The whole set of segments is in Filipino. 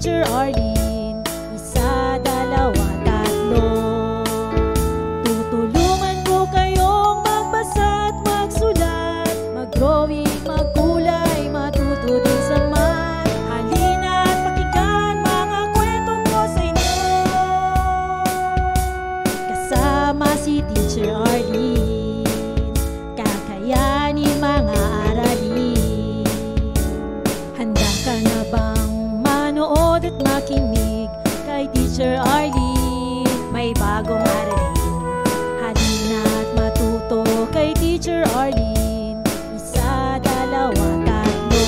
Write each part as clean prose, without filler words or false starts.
Teacher Arlene. Isa, dalawa, tatlo. Tutulungan ko kayong magbasa at magsulat, mag-drawing, magkulay, matuto din sa math. Halina at pakinggan mga kwento ko sa inyo. Kasama si Teacher Arlene, kakayanin mga aralin. Handa ka na bang manood at makinig kay Teacher Arlene? May bagong aralin. Halina at matuto kay Teacher Arlene. Isa, dalawa, tatlo.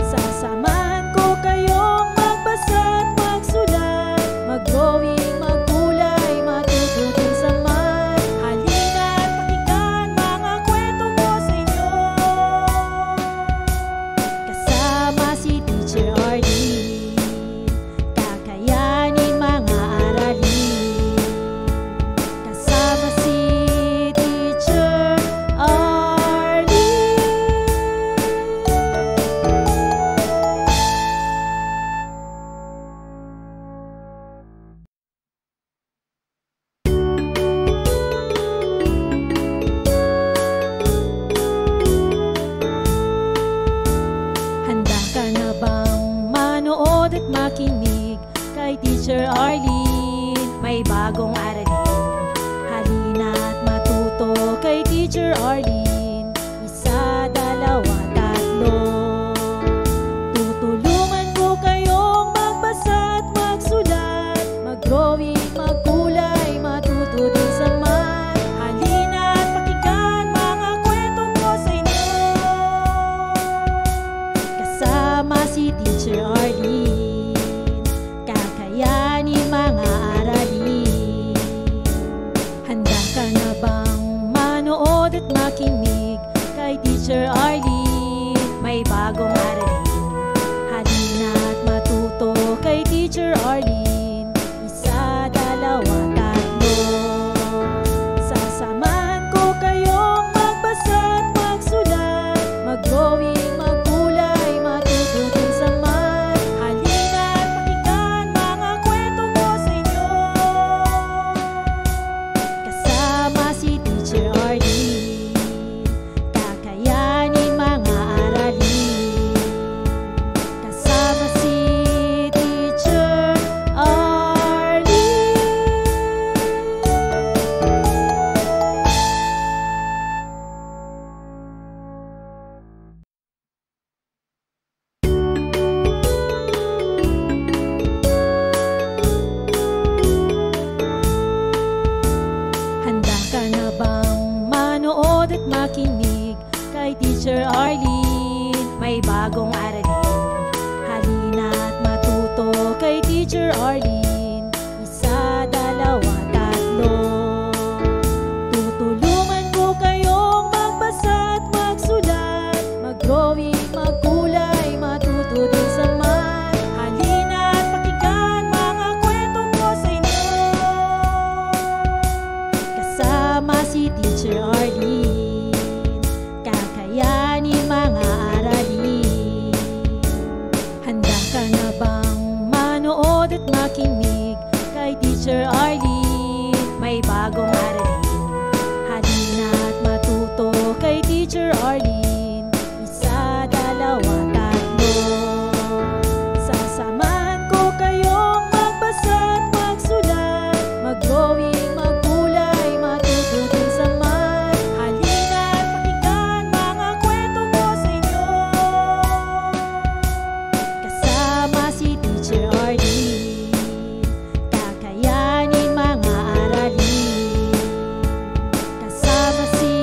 Sasamahan ko kayong magbasa at magsulat, mag-drawing, magkulay, matuto din sa math. Halina at pakinggan mga kwento ko sa inyo. Kasama si Teacher Arlene, kakayanin mga aralin. Kasama si Teacher Arlene. Handa ka na bang manood at makinig kay Teacher Arlene? May bagong aralin. Halina at matuto kay Teacher Arlene. Isa, dalawa, tatlo. Tutulungan ko kayong magbasa at magsulat, mag-drawing, magkulay, matuto din sa math. Halina at pakinggan mga kwento ko sa inyo. Kasama si Teacher Arlene, kakayanin mga aralin. Handa ka na bang manood at makinig kay Teacher Arlene? May bagong aralin. Halina at matuto kay Teacher Arlene. Isa, dalawa, tatlo. Sasamahan ko kayong magbasa at magsulat, mag-drawing, magkulay, matuto din sa math. Halina at pakinggan mga kwento ko sa inyo. Kasama si Teacher Arlene, kakayanin mga aralin. Kasama si Teacher Arlene. Handa ka na bang manood at makinig kay Teacher Arlene? May bagong aralin. Halina at matuto kay Teacher Arlene. Isa, dalawa, tatlo. Tutulungan ko kayong magbasa at magsulat, mag-drawing, magkulay, matuto din sa math. Halina at pakinggan mga kwento ko sa inyo. Kasama si Teacher Arlene, kakayanin mga aralin. Handa ka na bang manood at makinig kay Teacher Arlene? May bagong aralin. Halina at matuto kay Teacher Arlene. Isa, dalawa, tatlo. Sasamahan ko kayong magbasa at magsulat, mag-drawing, magkulay, matuto din sa math. Halina at pakinggan mga kwento ko sa inyo. Kasama si Teacher Arlene, kakayanin mga aralin. Kasama si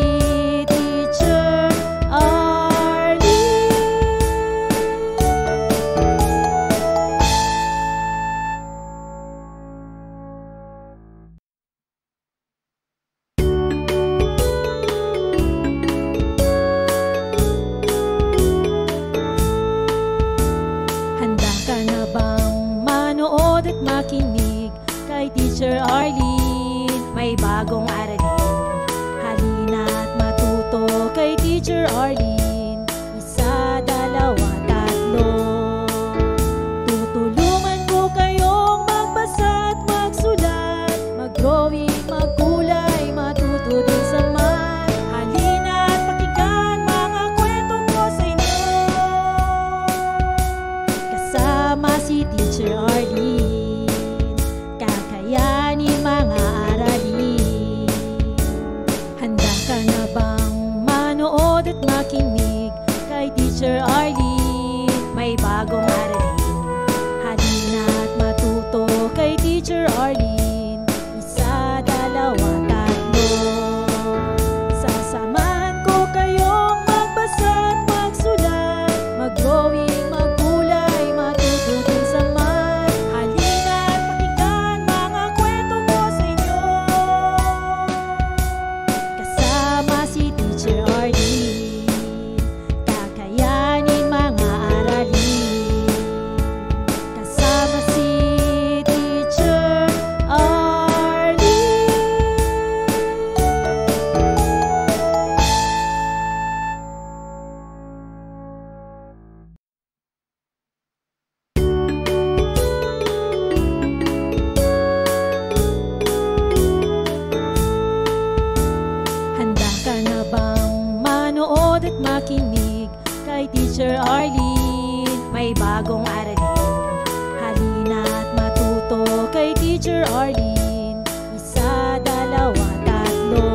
Teacher Arlene. Handa ka na bang manood at makinig kay Teacher Arlene? May bagong aralin. Halina at matuto kay Teacher Arlene. Isa, dalawa, tatlo. manood at makinig kay Teacher Arlene. May bagong aralin, halina't matuto kay Teacher Arlene. Isa, dalawa, tatlo. Sasamahan ko kayong magbasa at magsulat, mag-drawing, magkulay, matuto din sa math. Halina't pakinggan mga kwento ko sa inyo. Kasama si Teacher Arlene, kakayanin mga aralin. Kasama si Teacher Arlene. Handa ka na bang manood at makinig kay Teacher Arlene? May bagong aralin, halina't matuto kay Teacher Arlene. Isa, dalawa, tatlo.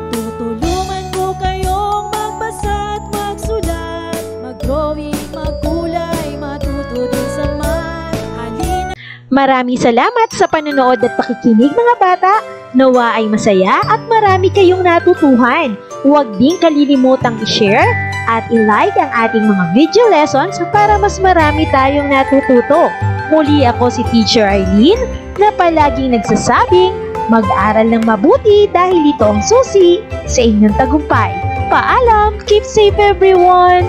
Tutulungan ko kayong magbasa at magsulat, mag-drawing, magkulay, matuto din sa math. Halina. Maraming salamat sa panonood at pakikinig mga bata. Nawa ay masaya at marami kayong natutuhan. Huwag din kalilimutang i-share at i-like ang ating mga video lessons para mas marami tayong natututo. Muli ako si Teacher Arlene na palaging nagsasabing mag-aral ng mabuti dahil ito ang susi sa inyong tagumpay. Paalam! Keep safe everyone!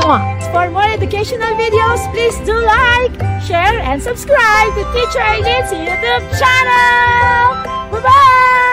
Mwah! For more educational videos, please do like, share, and subscribe to Teacher Arlene's YouTube channel! Bye-bye!